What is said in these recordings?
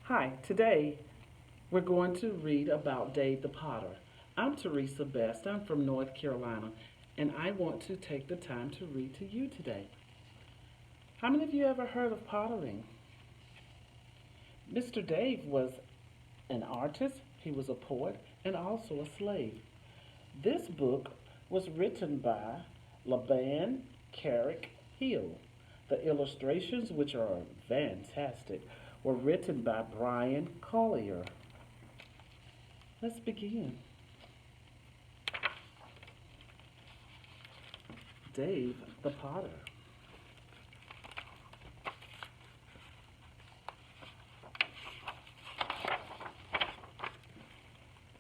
Hi, today we're going to read about Dave the Potter. I'm Theresa Best. I'm from North Carolina, and I want to take the time to read to you today. How many of you ever heard of pottering? Mr. Dave was an artist, he was a poet, and also a slave. This book was written by Laban Carrick Hill. The illustrations, which are fantastic, were written by Brian Collier. Let's begin. Dave the Potter.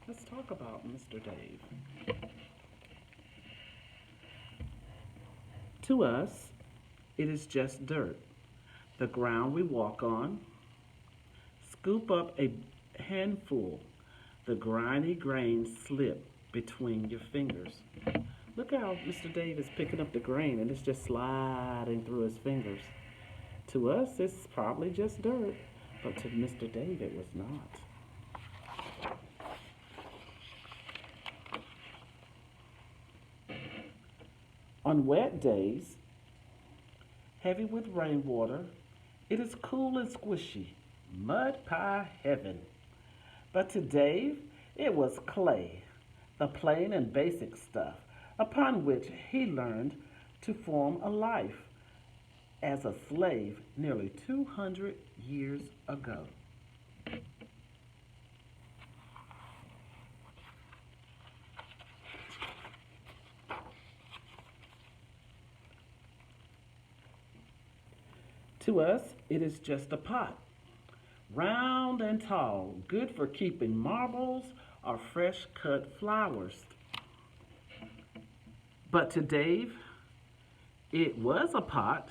Let's talk about Mr. Dave. To us, it is just dirt, the ground we walk on. Scoop up a handful, the grimy grains slip between your fingers. Look how Mr. Dave is picking up the grain and it's just sliding through his fingers. To us, it's probably just dirt, but to Mr. Dave, it was not. On wet days, heavy with rainwater, it is cool and squishy, mud pie heaven. But to Dave, it was clay, the plain and basic stuff upon which he learned to form a life as a slave nearly 200 years ago. To us, it is just a pot, round and tall, good for keeping marbles or fresh cut flowers. But to Dave, it was a pot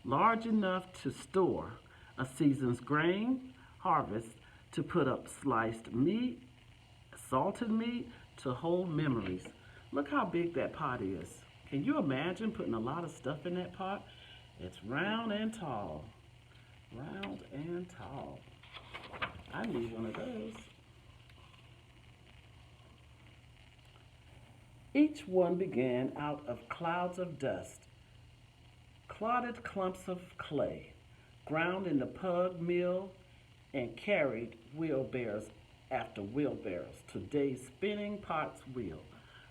large enough to store a season's grain harvest, to put up sliced meat, salted meat, to hold memories. Look how big that pot is. Can you imagine putting a lot of stuff in that pot? It's round and tall. Round and tall. I need one of those. Each one began out of clouds of dust, clotted clumps of clay, ground in the pug mill and carried wheelbarrows after wheelbarrows to Dave's spinning pot's wheel.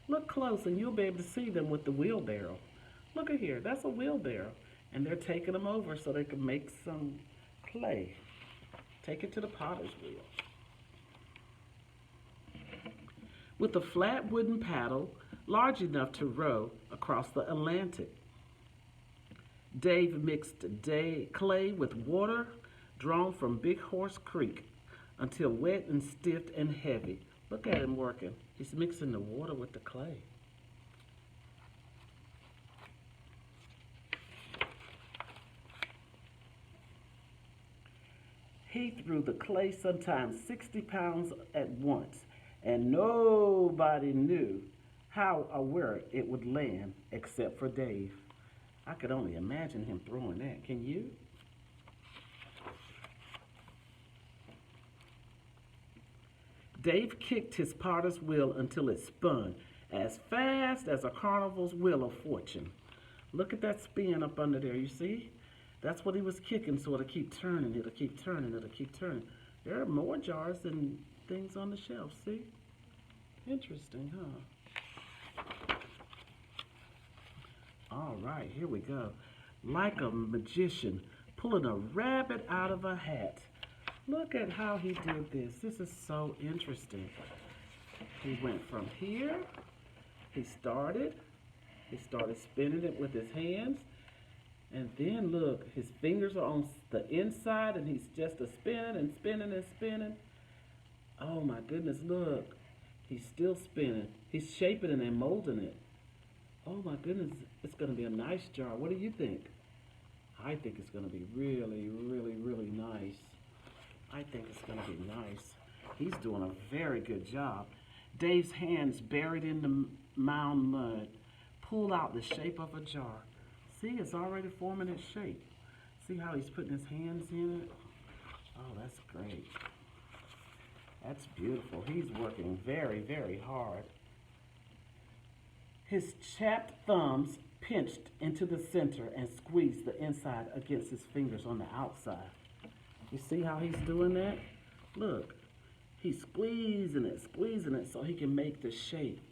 Look close and you'll be able to see them with the wheelbarrow. Look at here, that's a wheelbarrow. And they're taking them over so they can make some clay. Take it to the potter's wheel. With a flat wooden paddle large enough to row across the Atlantic, Dave mixed clay with water drawn from Big Horse Creek until wet and stiff and heavy. Look at him working. He's mixing the water with the clay. He threw the clay sometimes 60 pounds at once, and nobody knew how or where it would land except for Dave. I could only imagine him throwing that. Can you? Dave kicked his potter's wheel until it spun as fast as a carnival's wheel of fortune. Look at that spin up under there, you see? That's what he was kicking, so it'll keep turning, it'll keep turning, it'll keep turning. There are more jars than things on the shelf, see? Interesting, huh? All right, here we go. Like a magician pulling a rabbit out of a hat. Look at how he did this. This is so interesting. He went from here, he started spinning it with his hands. And then look, his fingers are on the inside and he's just a spinning and spinning and spinning. Oh my goodness, look. He's still spinning. He's shaping it and molding it. Oh my goodness, it's going to be a nice jar. What do you think? I think it's going to be really, really, really nice. I think it's going to be nice. He's doing a very good job. Dave's hands buried in the mound mud pulled out the shape of a jar. See, it's already forming its shape. See how he's putting his hands in it? Oh, that's great. That's beautiful. He's working very, very hard. His chapped thumbs pinched into the center and squeezed the inside against his fingers on the outside. You see how he's doing that? Look, he's squeezing it so he can make the shape.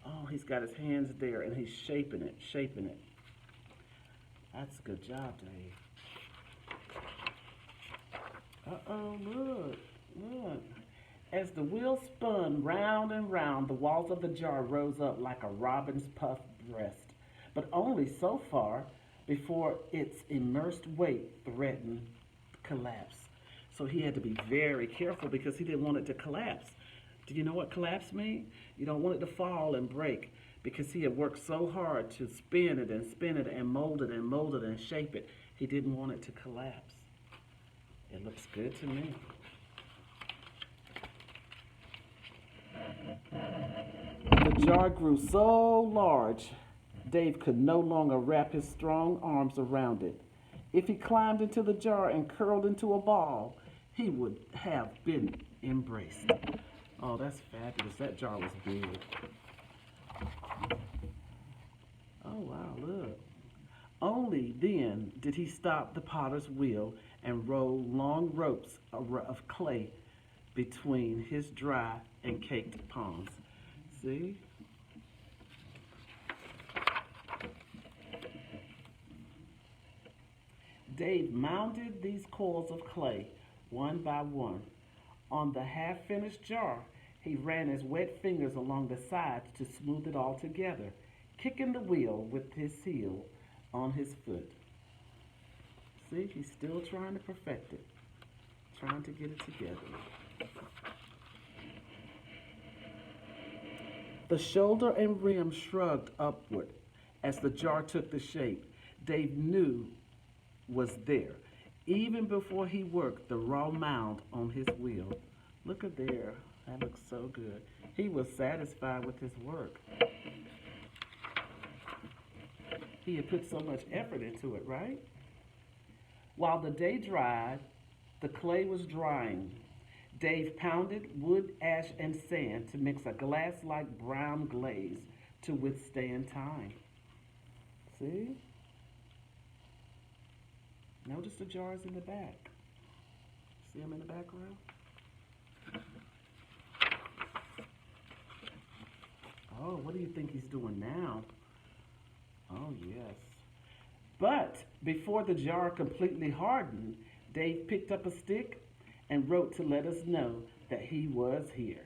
Oh, he's got his hands there and he's shaping it, shaping it. That's a good job, Dave. Uh-oh, look, look. As the wheel spun round and round, the walls of the jar rose up like a robin's puffed breast, but only so far before its immersed weight threatened collapse. So he had to be very careful because he didn't want it to collapse. Do you know what collapse means? You don't want it to fall and break because he had worked so hard to spin it and mold it and shape it. He didn't want it to collapse. It looks good to me. The jar grew so large, Dave could no longer wrap his strong arms around it. If he climbed into the jar and curled into a ball, he would have been embraced. Oh, that's fabulous. That jar was big. Oh, wow, look. Only then did he stop the potter's wheel and roll long ropes of clay between his dry and caked palms. See? Dave mounted these coils of clay one by one. On the half-finished jar, he ran his wet fingers along the sides to smooth it all together, kicking the wheel with his heel on his foot. See, he's still trying to perfect it, trying to get it together. The shoulder and rim shrugged upward as the jar took the shape Dave knew was there, even before he worked the raw mound on his wheel. Look at there. That looks so good. He was satisfied with his work. He had put so much effort into it, right? While the day dried, the clay was drying. Dave pounded wood, ash, and sand to mix a glass-like brown glaze to withstand time. See? Notice the jars in the back. See them in the background? Oh, what do you think he's doing now? Oh, yes. But before the jar completely hardened, Dave picked up a stick and wrote to let us know that he was here.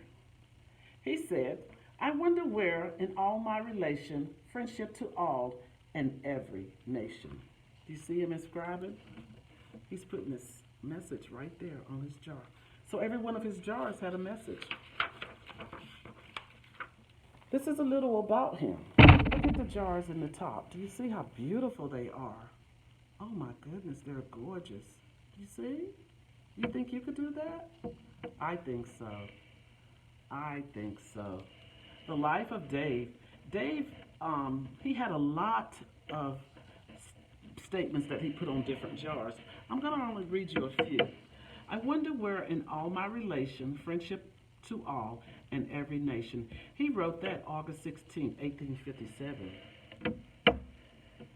He said, "I wonder where in all my relation, friendship to all and every nation." Do you see him inscribing? He's putting this message right there on his jar. So every one of his jars had a message. This is a little about him. Look at the jars in the top. Do you see how beautiful they are? Oh my goodness, they're gorgeous. Do you see? You think you could do that? I think so. I think so. The life of Dave. Dave, he had a lot of statements that he put on different jars. I'm going to only read you a few. I wonder where in all my relation, friendship to all and every nation. He wrote that August 16, 1857.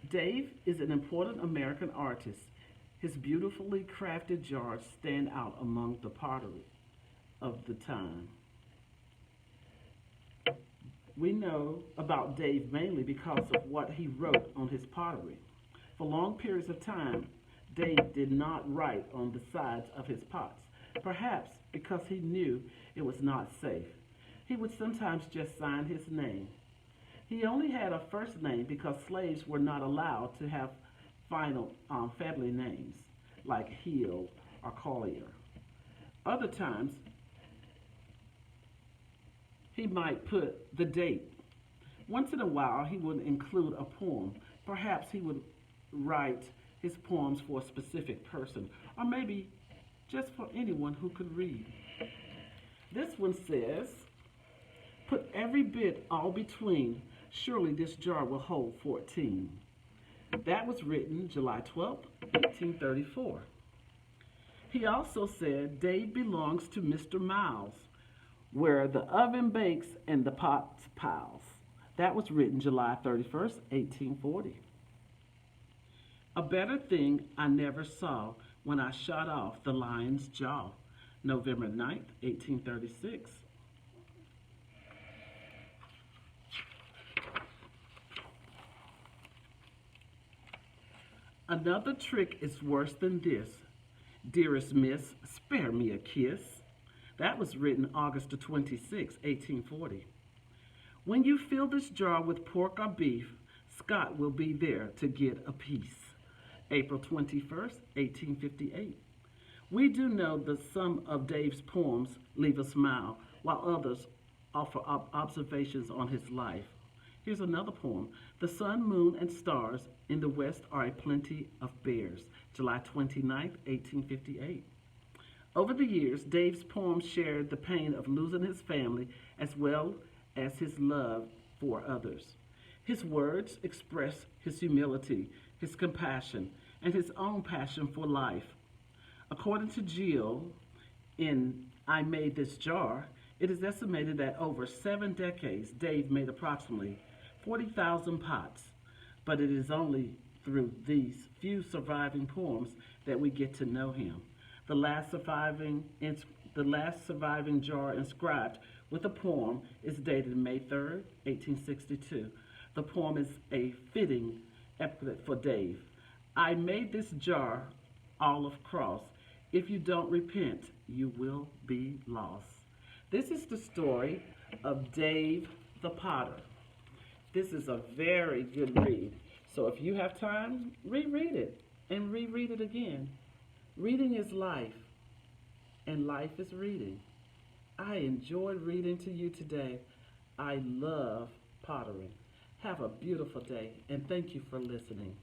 Dave is an important American artist. His beautifully crafted jars stand out among the pottery of the time. We know about Dave mainly because of what he wrote on his pottery. For long periods of time, Dave did not write on the sides of his pots, perhaps because he knew it was not safe. He would sometimes just sign his name. He only had a first name because slaves were not allowed to have final family names like Hill or Collier. Other times, he might put the date. Once in a while, he would include a poem. Perhaps he would write his poems for a specific person, or maybe just for anyone who could read. This one says, "Put every bit all between, surely this jar will hold 14. That was written July 12, 1834. He also said Dave belongs to Mr. Miles, where the oven bakes and the pot piles. That was written July 31st, 1840. A better thing I never saw when I shot off the lion's jaw, November 9th, 1836. Another trick is worse than this. Dearest Miss, spare me a kiss. That was written August 26, 1840. When you fill this jar with pork or beef, Scott will be there to get a piece. April 21st, 1858. We do know that some of Dave's poems leave a smile, while others offer observations on his life. Here's another poem. The sun, moon, and stars in the west are a plenty of bears. July 29th, 1858. Over the years, Dave's poems shared the pain of losing his family as well as his love for others. His words express his humility, his compassion, and his own passion for life. According to Jill in I Made This Jar, it is estimated that over 7 decades, Dave made approximately 40,000 pots, but it is only through these few surviving poems that we get to know him. The last surviving jar inscribed with a poem is dated May 3rd, 1862. The poem is a fitting epithet for Dave. I made this jar olive cross. If you don't repent, you will be lost. This is the story of Dave the Potter. This is a very good read. So if you have time, reread it and reread it again. Reading is life, and life is reading. I enjoyed reading to you today. I love pottering. Have a beautiful day, and thank you for listening.